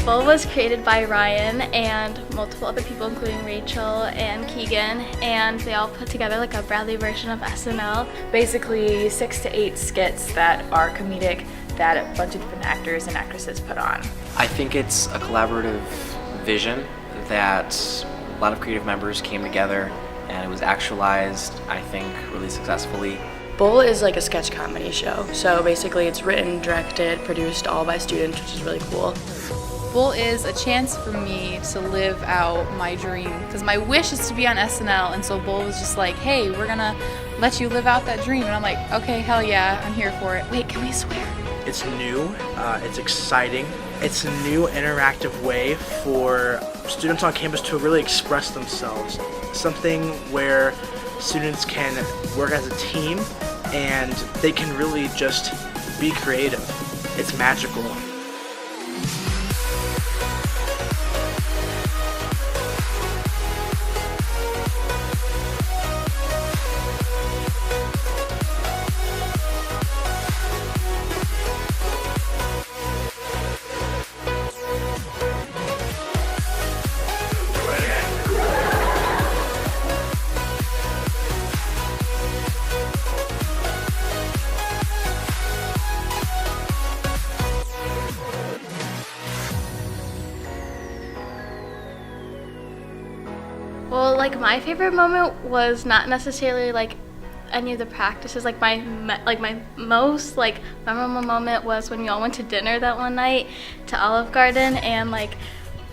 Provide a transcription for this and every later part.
Bull was created by Ryan and multiple other people, including Rachel and Keegan, and they all put together like a Bradley version of SNL. Basically 6 to 8 skits that are comedic that a bunch of different actors and actresses put on. I think it's a collaborative vision that a lot of creative members came together and it was actualized, I think, really successfully. Bull is like a sketch comedy show, so basically it's written, directed, produced all by students, which is really cool. Bull is a chance for me to live out my dream, because my wish is to be on SNL, and so Bull was just like, hey, we're gonna let you live out that dream, and I'm like, okay, hell yeah, I'm here for it. Wait, can we swear? It's new, it's exciting. It's a new interactive way for students on campus to really express themselves. Something where students can work as a team and they can really just be creative. It's magical. Well, like my favorite moment was not necessarily like any of the practices. Like my most like memorable moment was when we all went to dinner that one night to Olive Garden, and like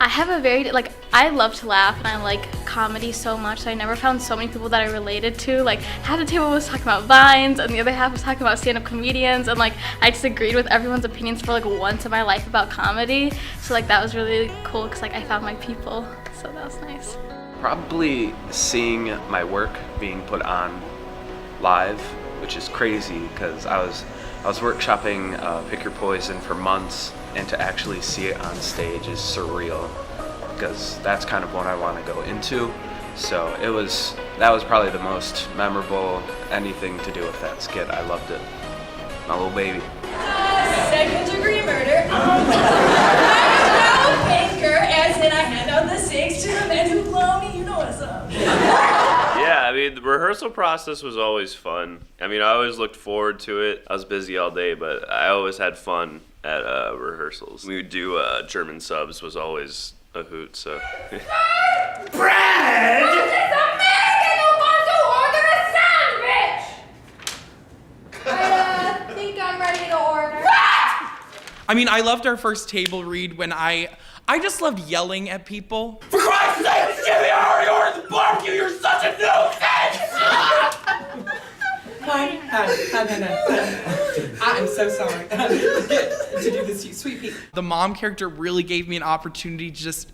I have a very like I love to laugh and I like comedy so much, so I never found so many people that I related to. Like half the table was talking about Vines and the other half was talking about stand-up comedians, and like I just agreed with everyone's opinions for like once in my life about comedy. So like that was really cool because like I found my people, so that was nice. Probably seeing my work being put on live, which is crazy because I was workshopping Pick Your Poison for months, and to actually see it on stage is surreal because that's kind of what I want to go into. So that was probably the most memorable, anything to do with that skit. I loved it. My little baby. Second-degree murder. Finger, as in I hand out the six to the men who blow me. You know what's up. Yeah, I mean, the rehearsal process was always fun. I mean, I always looked forward to it. I was busy all day, but I always had fun at rehearsals. We would do German subs was always a hoot, so. Brad! This is American who wants to order a sandwich! I think I'm ready to order. I mean, I loved our first table read when I just loved yelling at people. For Christ's sake, Jimmy, I already ordered the barbecue. You're such a nuisance! Hi. I'm so sorry to do this to you, sweet pea. The mom character really gave me an opportunity to just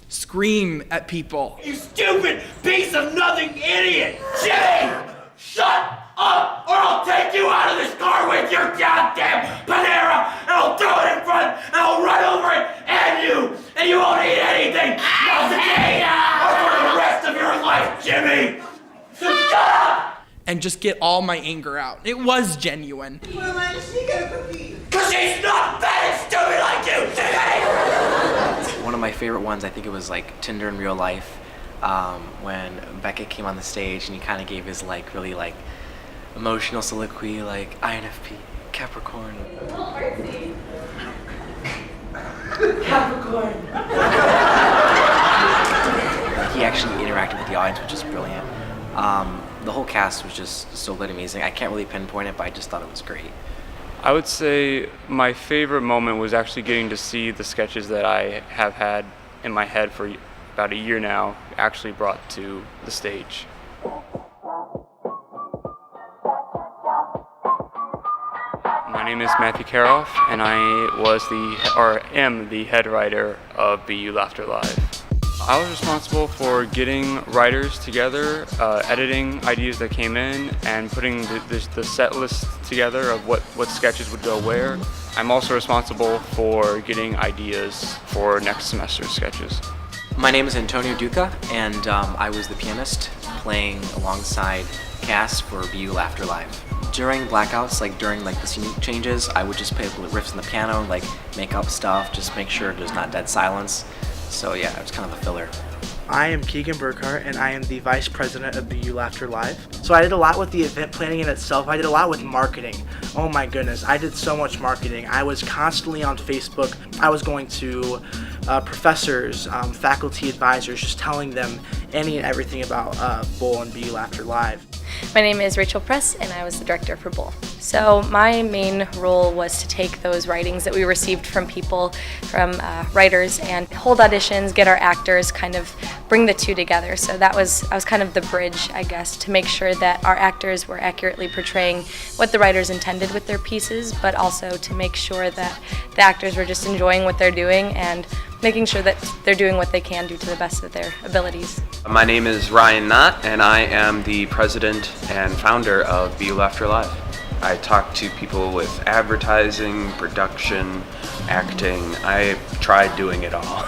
scream at people. You stupid piece of nothing idiot! Jimmy! Shut up, or I'll take you out of this car with your goddamn Panera, and I'll throw it in front, and I'll run over it, and you won't eat anything! Not today, or for the rest of your life, Jimmy! So shut up! And just get all my anger out. It was genuine. Because she's not fat and stupid like you, Jimmy! One of my favorite ones, I think it was like Tinder in Real Life, when Beckett came on the stage and he kind of gave his like really like emotional soliloquy, like INFP, Capricorn. Capricorn. He actually interacted with the audience, which is brilliant. The whole cast was just so lit, amazing. I can't really pinpoint it, but I just thought it was great. I would say my favorite moment was actually getting to see the sketches that I have had in my head for about a year now actually brought to the stage. My name is Matthew Karoff, and I am the head writer of BU Laughter Live. I was responsible for getting writers together, editing ideas that came in, and putting the set list together of what sketches would go where. I'm also responsible for getting ideas for next semester's sketches. My name is Antonio Duca, and I was the pianist playing alongside Cass for BU Laughter Live. During blackouts, like during like the scene changes, I would just play riffs on the piano, like make up stuff, just make sure there's not dead silence. So yeah, it was kind of a filler. I am Keegan Burkhart, and I am the Vice President of BU Laughter Live. So I did a lot with the event planning in itself. I did a lot with marketing. Oh my goodness, I did so much marketing. I was constantly on Facebook. I was going to professors, faculty advisors, just telling them any and everything about Bowl and BU Laughter Live. My name is Rachel Press, and I was the director for Bowl. So my main role was to take those writings that we received from people, from writers, and hold auditions, get our actors, kind of bring the two together. So I was kind of the bridge, I guess, to make sure that our actors were accurately portraying what the writers intended with their pieces, but also to make sure that the actors were just enjoying what they're doing and making sure that they're doing what they can do to the best of their abilities. My name is Ryan Knott, and I am the president and founder of BU Laughter Live. I talk to people with advertising, production, acting. I tried doing it all.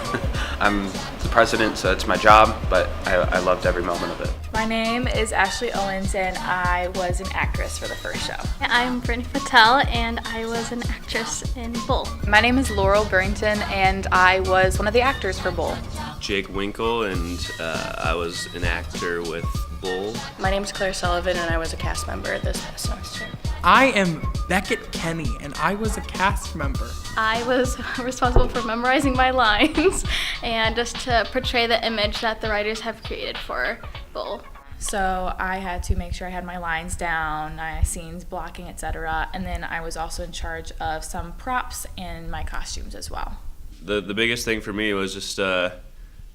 I'm the president, so it's my job, but I loved every moment of it. My name is Ashley Owens, and I was an actress for the first show. I'm Brittany Patel, and I was an actress in Bowl. My name is Laurel Burrington, and I was one of the actors for Bowl. Jake Winkle, and I was an actor with Bowl. My name is Claire Sullivan, and I was a cast member this past semester. I am Beckett Kenny, and I was a cast member. I was responsible for memorizing my lines and just to portray the image that the writers have created for Bowl. So I had to make sure I had my lines down, my scenes, blocking, etc. And then I was also in charge of some props and my costumes as well. The biggest thing for me was just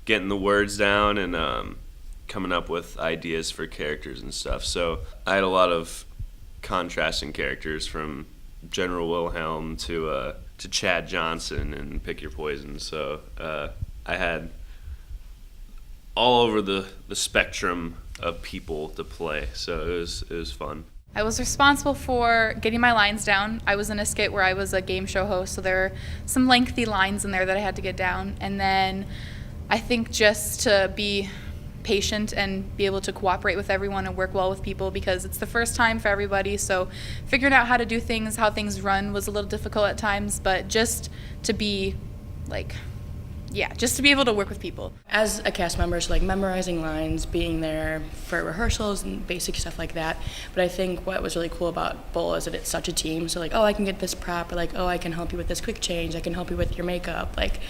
getting the words down and coming up with ideas for characters and stuff. So I had a lot of contrasting characters, from General Wilhelm to Chad Johnson and Pick Your Poison. So I had all over the spectrum of people to play. So it was fun. I was responsible for getting my lines down. I was in a skit where I was a game show host, so there were some lengthy lines in there that I had to get down. And then I think just to be patient and be able to cooperate with everyone and work well with people, because it's the first time for everybody, so figuring out how to do things, how things run was a little difficult at times, but just to be just to be able to work with people. As a cast member, so like memorizing lines, being there for rehearsals and basic stuff like that. But I think what was really cool about Bowl is that it's such a team. So like, oh, I can get this prop, or like, oh, I can help you with this quick change, I can help you with your makeup, like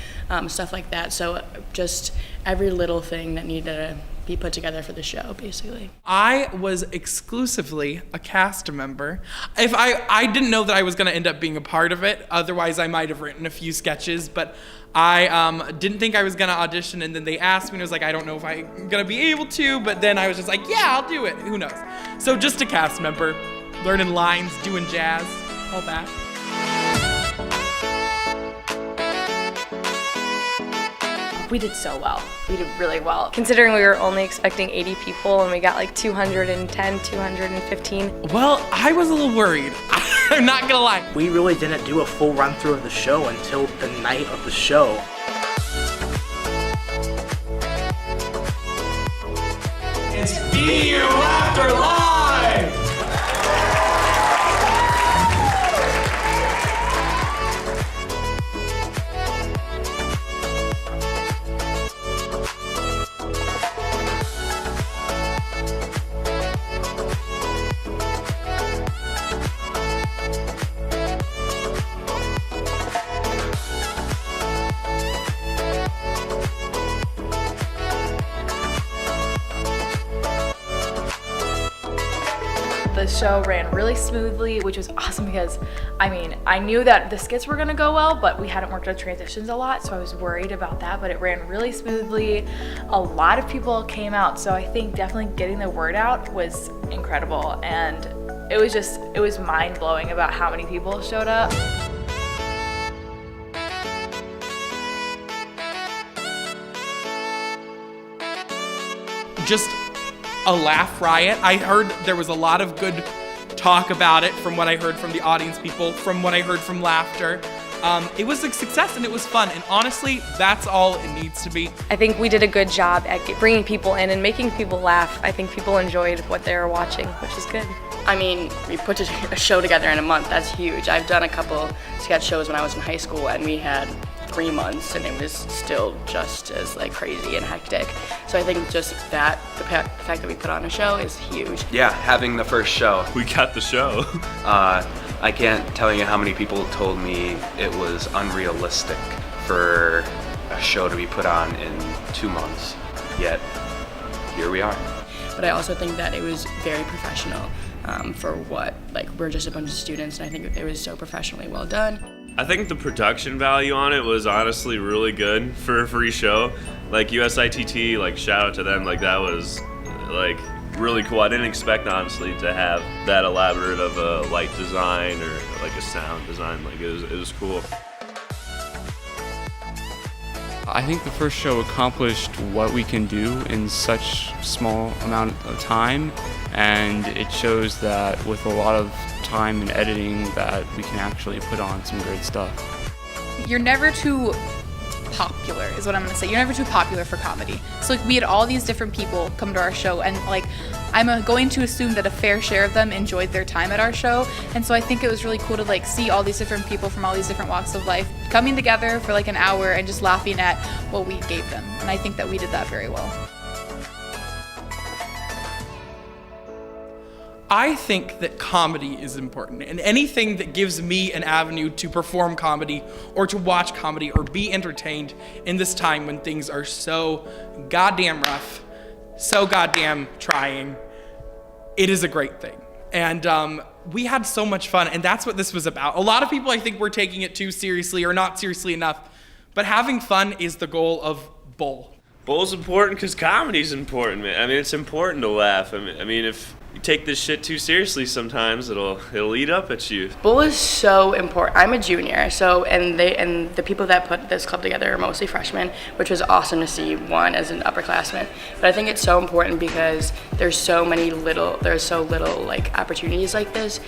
stuff like that. So just every little thing that needed to be put together for the show, basically. I was exclusively a cast member. If I didn't know that I was going to end up being a part of it, otherwise I might have written a few sketches, but I didn't think I was going to audition, and then they asked me, and I was like, I don't know if I'm going to be able to, but then I was just like, yeah, I'll do it. Who knows? So just a cast member, learning lines, doing jazz, all that. We did so well. We did really well. Considering we were only expecting 80 people and we got like 210, 215. Well, I was a little worried. I'm not gonna lie. We really didn't do a full run through of the show until the night of the show. It's BU Laughter Live! The show ran really smoothly, which was awesome because, I knew that the skits were gonna go well, but we hadn't worked on transitions a lot, so I was worried about that, but it ran really smoothly. A lot of people came out, so I think definitely getting the word out was incredible, and it was mind-blowing about how many people showed up. Just a laugh riot. I heard there was a lot of good talk about it from what I heard from the audience people, from what I heard from laughter. it was a success and it was fun. And honestly, that's all it needs to be. I think we did a good job at bringing people in and making people laugh. I think people enjoyed what they were watching, which is good. I mean, we put a show together in a month. That's huge. I've done a couple sketch shows when I was in high school, and we had 3 months, and it was still just as like crazy and hectic. So I think just that the fact that we put on a show is huge. Yeah, having the first show. We got the show. I can't tell you how many people told me it was unrealistic for a show to be put on in 2 months. Yet, here we are. But I also think that it was very professional for what, like, we're just a bunch of students, and I think it was so professionally well done. I think the production value on it was honestly really good for a free show. Like USITT, like shout out to them, like that was like really cool. I didn't expect honestly to have that elaborate of a light design or like a sound design. Like it was cool. I think the first show accomplished what we can do in such small amount of time, and it shows that with a lot of time and editing that we can actually put on some great stuff. You're never too popular is what I'm gonna say. You're never too popular for comedy. So like we had all these different people come to our show, and like I'm going to assume that a fair share of them enjoyed their time at our show. And so I think it was really cool to like see all these different people from all these different walks of life coming together for like an hour and just laughing at what we gave them. And I think that we did that very well. I think that comedy is important, and anything that gives me an avenue to perform comedy or to watch comedy or be entertained in this time when things are so goddamn rough, so goddamn trying, it is a great thing. And we had so much fun, and that's what this was about. A lot of people, I think, were taking it too seriously or not seriously enough, but having fun is the goal of Bull. Bull's important because comedy's important, man. I mean, it's important to laugh. I mean, if you take this shit too seriously sometimes, it'll eat up at you. Bull is so important. I'm a junior, so and the people that put this club together are mostly freshmen, which was awesome to see one as an upperclassman. But I think it's so important because there's so little like opportunities like this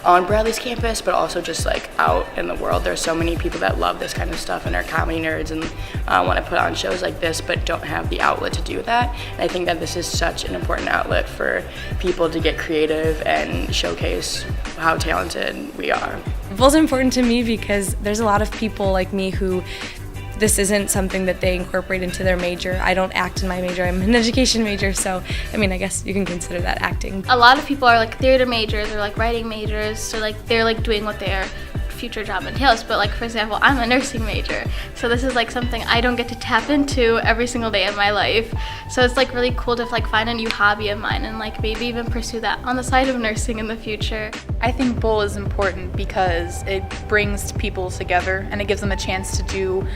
on Bradley's campus, but also just like out in the world. There's so many people that love this kind of stuff and are comedy nerds and want to put on shows like this, but don't have the outlet to do that. And I think that this is such an important outlet for people to get creative and showcase how talented we are. Bull's important to me because there's a lot of people like me who this isn't something that they incorporate into their major. I don't act in my major, I'm an education major, so I mean, I guess you can consider that acting. A lot of people are like theater majors or like writing majors, so like they're like doing what their future job entails. But like, for example, I'm a nursing major, so this is like something I don't get to tap into every single day of my life. So it's like really cool to like find a new hobby of mine and like maybe even pursue that on the side of nursing in the future. I think Bull is important because it brings people together and it gives them a chance to do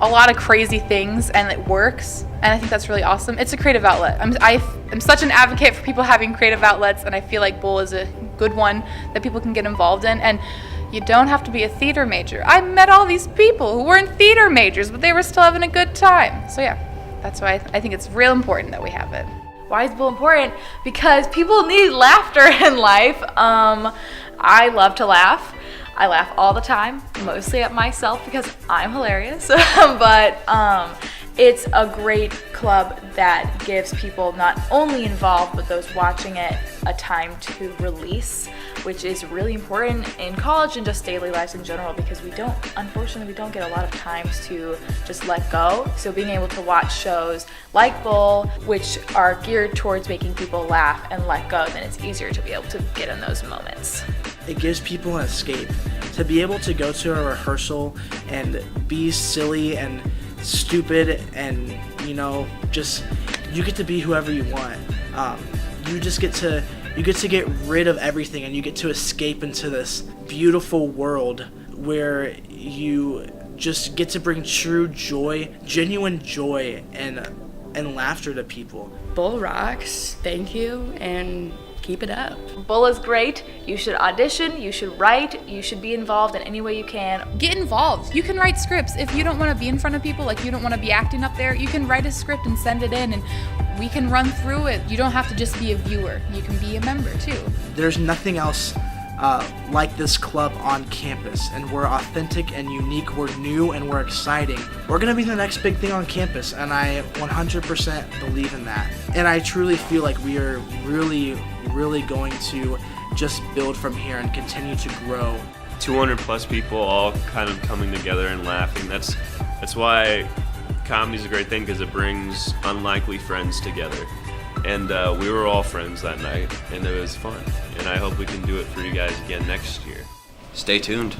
a lot of crazy things, and it works, and I think that's really awesome. It's a creative outlet. I'm such an advocate for people having creative outlets, and I feel like Bull is a good one that people can get involved in. And you don't have to be a theater major. I met all these people who weren't theater majors, but they were still having a good time. So yeah, that's why I think it's real important that we have it. Why is Bull important? Because people need laughter in life. I love to laugh. I laugh all the time, mostly at myself because I'm hilarious, but it's a great club that gives people not only involved, but those watching it a time to release, which is really important in college and just daily lives in general, because unfortunately, we don't get a lot of times to just let go. So being able to watch shows like Bull, which are geared towards making people laugh and let go, then it's easier to be able to get in those moments. It gives people an escape. To be able to go to a rehearsal and be silly and stupid and, just, you get to be whoever you want. You get to get rid of everything, and you get to escape into this beautiful world where you just get to bring true joy, genuine joy and laughter to people. Bull rocks. Thank you, and keep it up. Bull is great. You should audition, you should write, you should be involved in any way you can. Get involved. You can write scripts. If you don't want to be in front of people, like you don't want to be acting up there, you can write a script and send it in, and we can run through it. You don't have to just be a viewer. You can be a member too. There's nothing else like this club on campus, and we're authentic and unique, we're new and we're exciting. We're gonna be the next big thing on campus, and I 100% believe in that. And I truly feel like we are really going to just build from here and continue to grow. 200 plus people all kind of coming together and laughing. That's why comedy's a great thing, because it brings unlikely friends together. And we were all friends that night, and it was fun. And I hope we can do it for you guys again next year. Stay tuned.